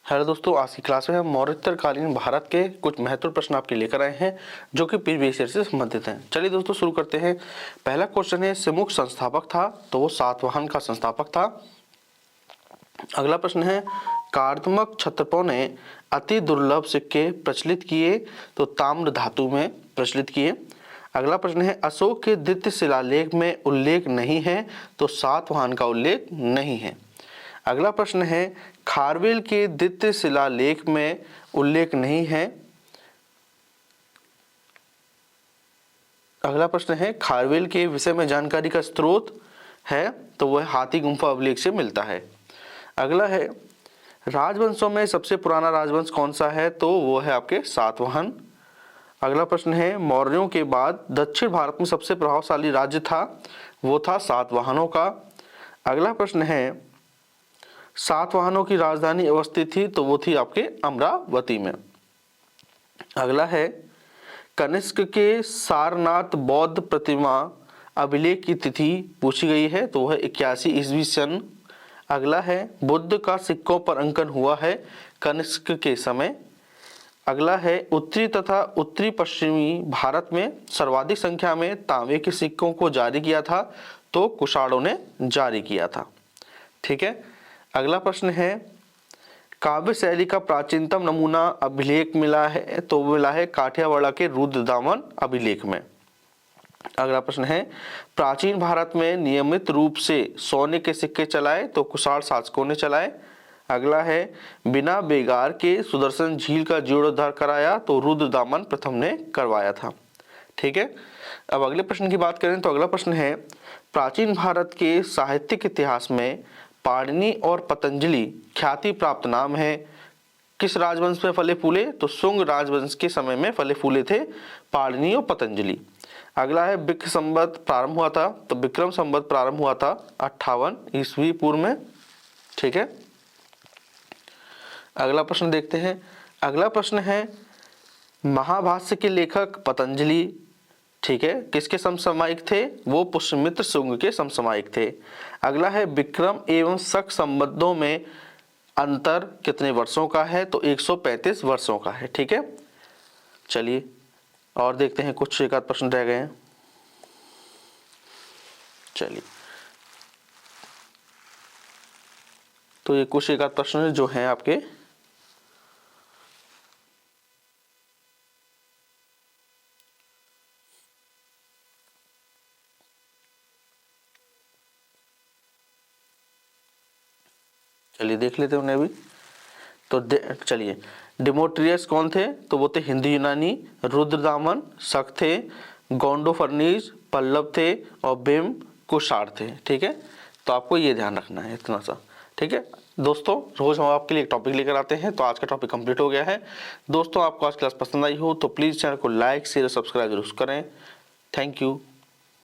Hello दोस्तों, आज की क्लास में हम मौर्योत्तरकालीन भारत के कुछ महत्वपूर्ण प्रश्न आपके लेकर आए हैं जो कि प्रीवियस ईयर से संबंधित हैं। चलिए दोस्तों शुरू करते हैं। पहला क्वेश्चन है, सिमुक संस्थापक था तो वो सातवाहन का संस्थापक था। अगला प्रश्न है, कार्दमक क्षत्रपों ने अति दुर्लभ सिक्के प्रचलित किए तो ताम्र धातु में प्रचलित किए। अगला प्रश्न है, अशोक के द्वितीय शिलालेख में उल्लेख नहीं है तो सातवाहन का उल्लेख नहीं है। अगला प्रश्न है, खारवेल के द्वितीय शिलालेख में उल्लेख नहीं है। अगला प्रश्न है, खारवेल के विषय में जानकारी का स्रोत है तो वह हाथी गुम्फा अभिलेख से मिलता है। अगला है, राजवंशों में सबसे पुराना राजवंश कौन सा है तो वो है आपके सातवाहन। अगला प्रश्न है, मौर्यों के बाद दक्षिण भारत में सबसे प्रभावशाली राज्य था वो था सातवाहनों का। अगला प्रश्न है, सातवाहनों की राजधानी अवस्थित थी तो वो थी आपके अमरावती में। अगला है, कनिष्क के सारनाथ बौद्ध प्रतिमा अभिलेख की तिथि पूछी गई है तो वह 81 ईस्वी सन। अगला है, बुद्ध का सिक्कों पर अंकन हुआ है कनिष्क के समय। अगला है, उत्तरी तथा उत्तरी पश्चिमी भारत में सर्वाधिक संख्या में तांबे के सिक्कों को जारी किया था तो कुषाणों ने जारी किया था। ठीक है। अगला प्रश्न है, काव्य शैली का प्राचीनतम नमूना अभिलेख मिला है तो मिला है काठियावाड़ के रुद्रदामन अभिलेख में। अगला प्रश्न है, प्राचीन भारत में नियमित रूप से सोने के सिक्के चलाए तो कुषाण शासकों ने चलाए। अगला है, बिना बेगार के सुदर्शन झील का जीर्णोद्धार कराया तो रुद्रदामन प्रथम ने करवाया था। ठीक है। अब अगले प्रश्न की बात करें तो अगला प्रश्न है, प्राचीन भारत के साहित्यिक इतिहास में पाणिनि और पतंजलि ख्याति प्राप्त नाम है। किस राजवंश में फले फूले तो शुंग राजवंश के समय में फले फूले थे पाणिनि और पतंजलि। अगला है, विक्रम संवत प्रारंभ हुआ था तो विक्रम संवत प्रारंभ हुआ था 58 ईस्वी पूर्व में। ठीक है। अगला प्रश्न देखते हैं। अगला प्रश्न है, महाभाष्य के लेखक पतंजलि ठीक है किसके समसामयिक थे वो पुष्यमित्र शुंग के समसामयिक थे। अगला है, विक्रम एवं शक संबंधों में अंतर कितने वर्षों का है तो 135 वर्षों का है। ठीक है। चलिए और देखते हैं, कुछ एक आध प्रश्न रह गए हैं। चलिए तो ये कुछ एक आध प्रश्न जो हैं आपके, चलिए देख लेते हैं उन्हें भी। तो चलिए, डिमोट्रियस कौन थे तो वो थे हिंदी यूनानी। रुद्रदामन शक थे। गोंडोफर्नीज पल्लव थे और बिम कुषाण थे। ठीक है। तो आपको ये ध्यान रखना है इतना सा। ठीक है दोस्तों, रोज हम आपके लिए एक टॉपिक लेकर आते हैं तो आज का टॉपिक कंप्लीट हो गया है। दोस्तों आपको आज क्लास पसंद आई हो तो प्लीज़ चैनल को लाइक शेयर और सब्सक्राइब जरूर करें। Thank you.